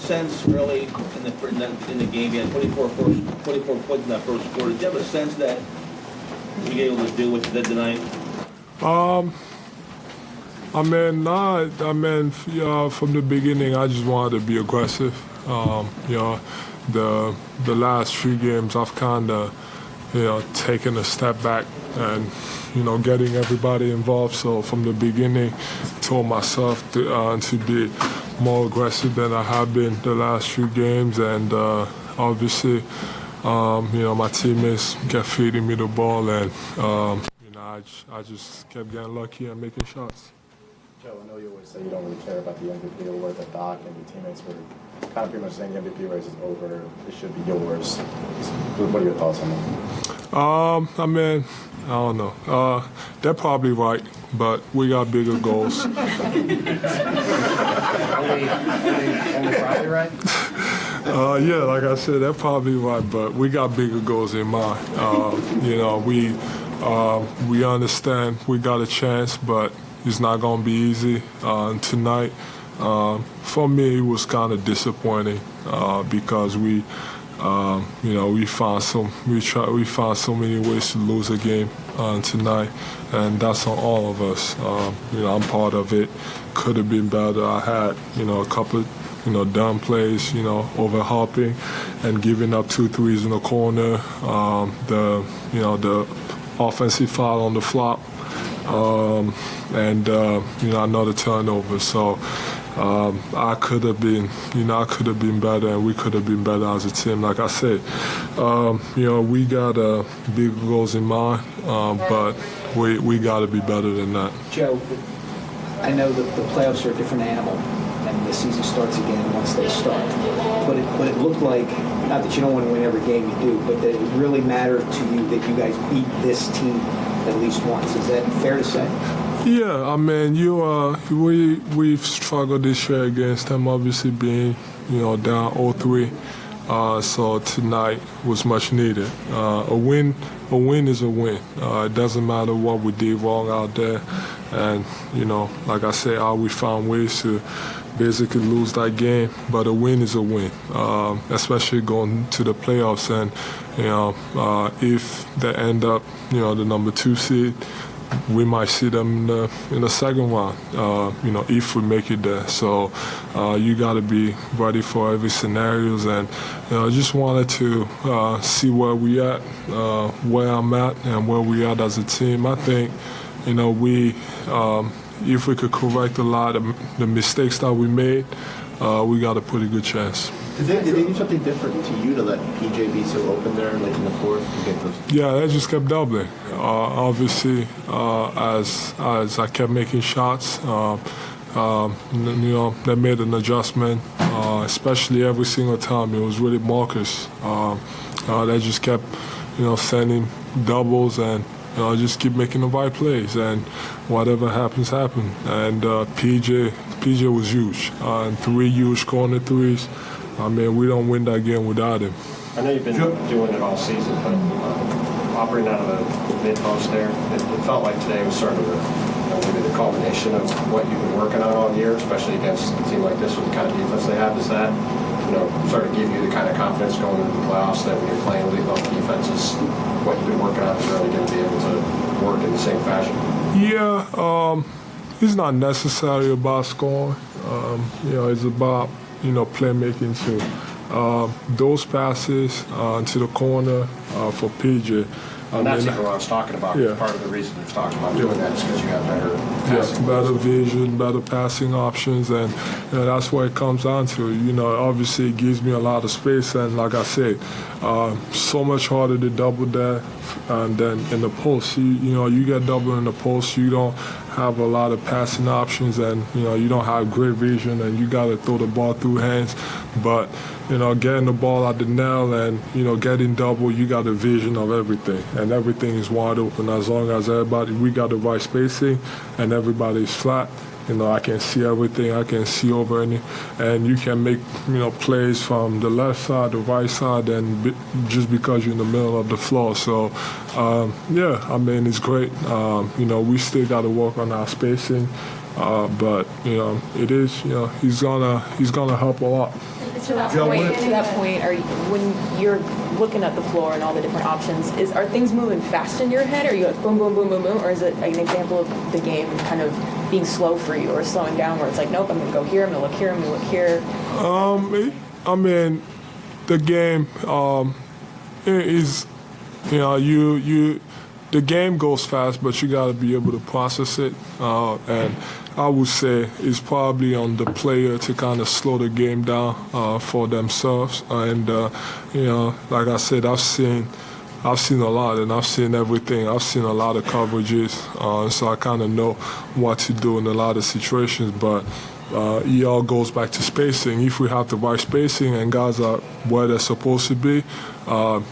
sense early in the game? You had 24 points in that first quarter. Did you have a sense that you were able to do what you did tonight? From the beginning, I just wanted to be aggressive. The last few games, I've kind of, taken a step back and, getting everybody involved. So from the beginning, told myself to be more aggressive than I have been the last few games. And obviously, my teammates kept feeding me the ball, and I just kept getting lucky and making shots. Joe, I know you always say you don't really care about the MVP award, but Doc and your teammates were kind of pretty much saying the MVP race is over. It should be yours. What are your thoughts on that? I don't know. They're probably right, but we got bigger goals. Only probably right? Yeah, like I said, they're probably right, but we got bigger goals in mind. We understand we got a chance, but it's not going to be easy tonight. For me, it was kind of disappointing because we found so many ways to lose a game tonight, and that's on all of us. I'm part of it. Could have been better. I had a couple dumb plays, overhelping and giving up 2 threes in the corner. The offensive foul on the flop. Another turnover. So I could have been better, and we could have been better as a team. Like I said, we got big goals in mind, but we got to be better than that. Joe, I know that the playoffs are a different animal, and the season starts again once they start. But it looked like, not that you don't want to win every game you do, but that it really mattered to you that you guys beat this team at least once. Is that fair to say? Yeah, we've struggled this year against them, obviously being down 0-3. So tonight was much needed. A win is a win. It doesn't matter what we did wrong out there, and like I said, we found ways to basically lose that game. But a win is a win, especially going to the playoffs. And if they end up the number 2 seed, we might see them in the second round, if we make it there. So you got to be ready for every scenarios, and I just wanted to see where we at, where I'm at, and where we at as a team. I think, if we could correct a lot of the mistakes that we made, we got a pretty good chance. Did they do something different to you to let PJ be so open there, like in the fourth, to get those? Yeah, they just kept doubling. Obviously, as I kept making shots, they made an adjustment. Especially every single time, it was really Marcus. They just kept, sending doubles and just keep making the right plays, and whatever happens, happen. And PJ was huge. And 3 huge corner threes. We don't win that game without him. I know you've been doing it all season, but operating out of the mid-post there, it felt like today was sort of maybe the culmination of what you've been working on all year, especially against a team like this with the kind of defense they have. Does that, sort of give you the kind of confidence going into the playoffs that when you're playing elite level defenses, what you've been working on is really going to be able to work in the same fashion? Yeah, it's not necessarily about scoring. It's about playmaking too. Those passes to the corner for PJ. And that's even what I was talking about. Yeah. Part of the reason you're talking about doing that is because you have better passing. Better vision, better passing options, and that's what it comes down to. Obviously it gives me a lot of space, and like I said, so much harder to double that than in the post. You get double in the post, you don't have a lot of passing options, and you don't have great vision, and you got to throw the ball through hands. But getting the ball at the nail and getting double, you got a vision of everything, and everything is wide open. As long as we got the right spacing and everybody's flat, I can see everything. I can see over any, and you can make plays from the left side, the right side, and just because you're in the middle of the floor. So it's great. We still got to work on our spacing, but it is he's gonna help a lot. As to that Joe, point, when you're looking at the floor and all the different options, are things moving fast in your head? Are you like boom, boom, boom, boom, boom, or is it like an example of the game kind of being slow for you, or slowing down, where it's like, nope, I'm gonna go here, I'm gonna look here, I'm gonna look here? I mean, the game is, the game goes fast, but you got to be able to process it. And I would say it's probably on the player to kind of slow the game down for themselves. And like I said, I've seen a lot, and I've seen everything. I've seen a lot of coverages, so I kind of know what to do in a lot of situations. But it all goes back to spacing. If we have the right spacing and guys are where they're supposed to be,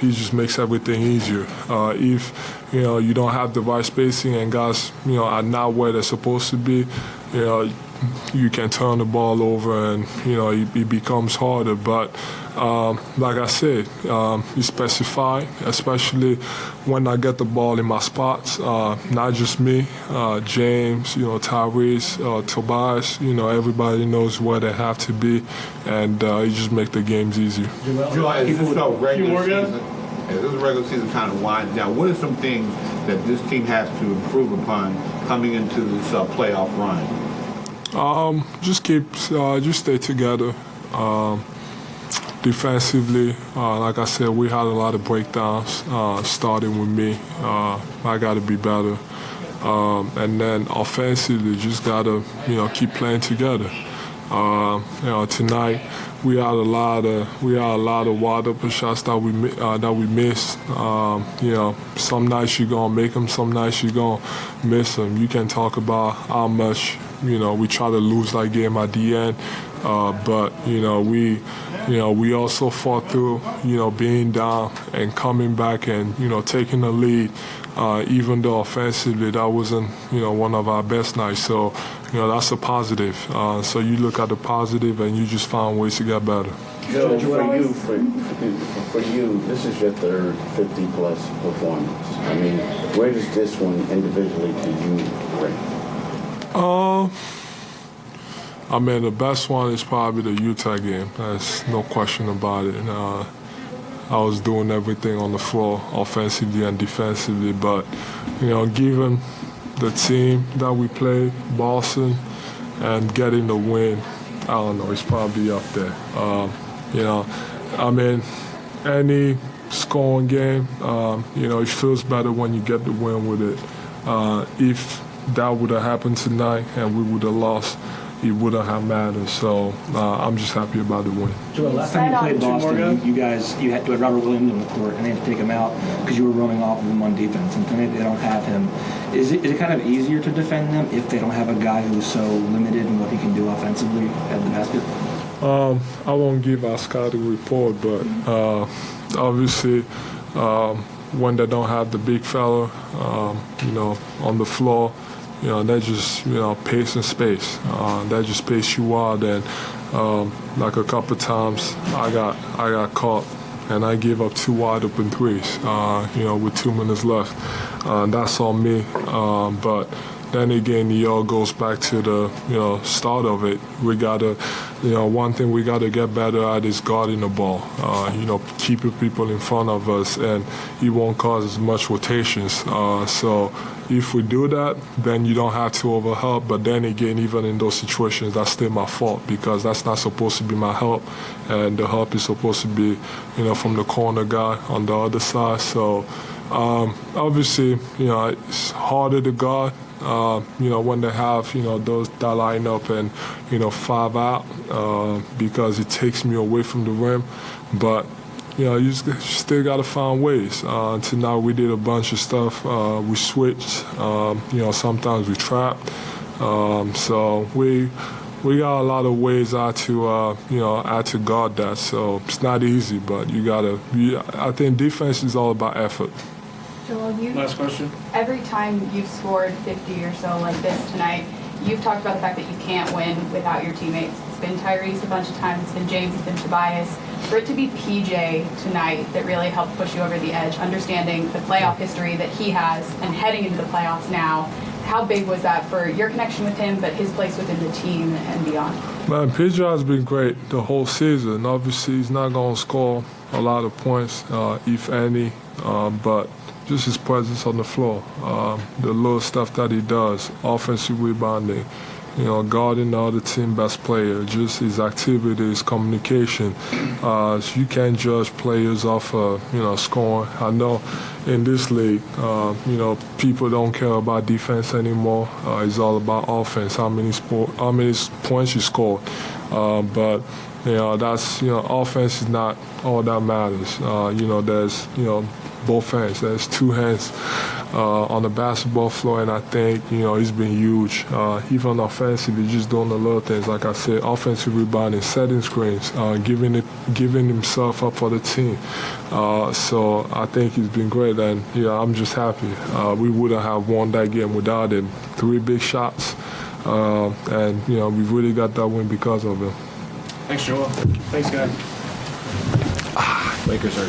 he just makes everything easier. If you don't have the right spacing and guys are not where they're supposed to be, you can turn the ball over and it becomes harder. But like I said, you specify, especially when I get the ball in my spots. Not just me, James, Tyrese, Tobias. Everybody knows where they have to be, and it just makes the games easier. Joe, as this regular season kind of winds down, what are some things that this team has to improve upon coming into this playoff run? Just stay together. Defensively, like I said, we had a lot of breakdowns, starting with me. I got to be better. And then offensively, just got to, keep playing together. Tonight we had a lot of wide open shots that we missed. Some nights you're gonna make them, some nights you're gonna miss them. You can talk about how much we try to lose that game at the end, but we also fought through being down and coming back and taking the lead. Even though offensively that wasn't one of our best nights, so that's a positive. So you look at the positive and you just find ways to get better. Joe, for you, this is your third 50-plus performance. I mean, where does this one individually to you rank? I mean, the best one is probably the Utah game. There's no question about it. I was doing everything on the floor, offensively and defensively, but given the team that we played, Boston, and getting the win, I don't know, it's probably up there. I mean, any scoring game, it feels better when you get the win with it. If that would have happened tonight and we would have lost, it wouldn't have mattered. So I'm just happy about the win. Joel, last time you played Boston, you had Robert Williams on the court, and they had to take him out because you were running off of him on defense, and tonight they don't have him. Is it kind of easier to defend them if they don't have a guy who's so limited in what he can do offensively at the basket? I won't give our scouting report, but obviously when they don't have the big fella, on the floor, they just, pace and space. They just pace you out. And like a couple times, I got caught and I gave up 2 wide open threes, with 2 minutes left. That's on me. But then again, it all goes back to the, start of it. We gotta, one thing we gotta get better at is guarding the ball. Keeping people in front of us, and it won't cause as much rotations. So if we do that, then you don't have to overhelp. But then again, even in those situations, that's still my fault because that's not supposed to be my help, and the help is supposed to be, from the corner guy on the other side. So obviously, it's harder to guard. When they have, that lineup and, 5 out, because it takes me away from the rim. But, you still got to find ways. Tonight we did a bunch of stuff. We switched. Sometimes we trapped. So we got a lot of ways out to guard that. So it's not easy, but I think defense is all about effort. Joel, Last question. every time you've scored 50 or so like this tonight, you've talked about the fact that you can't win without your teammates. It's been Tyrese a bunch of times, it's been James, it's been Tobias. For it to be PJ tonight that really helped push you over the edge, understanding the playoff history that he has and heading into the playoffs now, how big was that for your connection with him, but his place within the team and beyond? Man, PJ has been great the whole season. Obviously, he's not going to score a lot of points, if any, but just his presence on the floor, the little stuff that he does, offensive rebounding, guarding the other team best player, just his activities, communication. So you can't judge players off of, scoring. I know in this league, people don't care about defense anymore. It's all about offense, how many points you score. But that's, offense is not all that matters. There's, both hands. There's two hands on the basketball floor, and I think, he's been huge. Even offensively, just doing the little things, like I said, offensive rebounding, setting screens, giving himself up for the team. So I think he's been great, and I'm just happy. We wouldn't have won that game without him. 3 big shots, and we really got that win because of him. Thanks, Joel. Thanks, guys. Lakers are